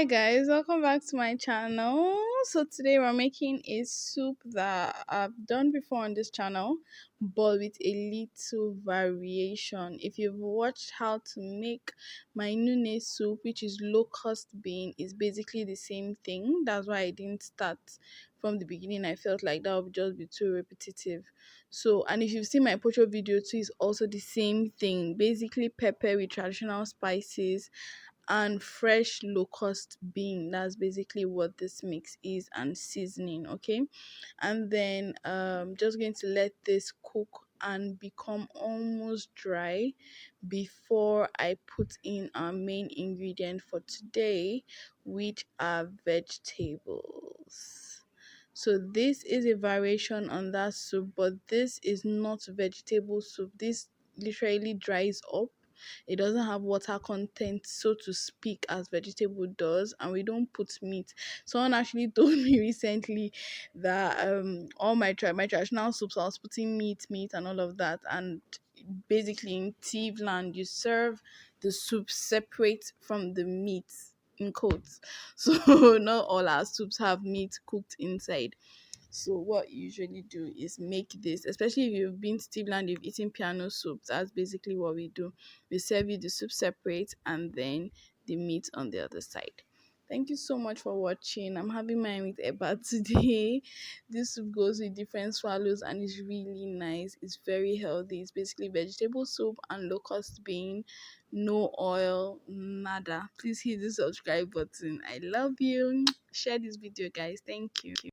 Hi guys, welcome back to my channel. So today we're making a soup that I've done before on this channel, but with a little variation. If you've watched how to make my Nune soup, which is locust bean, is basically the same thing. That's why I didn't start from the beginning. I felt like that would just be too repetitive. So, and if you've seen my pocho video too, it's also the same thing. Basically pepper with traditional spices and fresh locust bean. That's basically what this mix is, and seasoning. Okay, and then just going to let this cook and become almost dry before I put in our main ingredient for today, which are vegetables. So this is a variation on that soup, but this is not vegetable soup. This literally dries up. It doesn't have water content, so to speak, as vegetable does, and we don't put meat. Someone actually told me recently that all my traditional soups I was putting meat and all of that, and basically in tea land you serve the soup separate from the meat, in quotes. So not all our soups have meat cooked inside. So what you usually do is make this, especially if you've been to Steve you've eaten piano soup. That's basically what we do. We serve you the soup separate and then the meat on the other side. Thank you so much for watching. I'm having mine with Eba today. This soup goes with different swallows and it's really nice. It's very healthy. It's basically vegetable soup and locust bean, no oil, nada. Please hit the subscribe button. I love you. Share this video, guys. Thank you.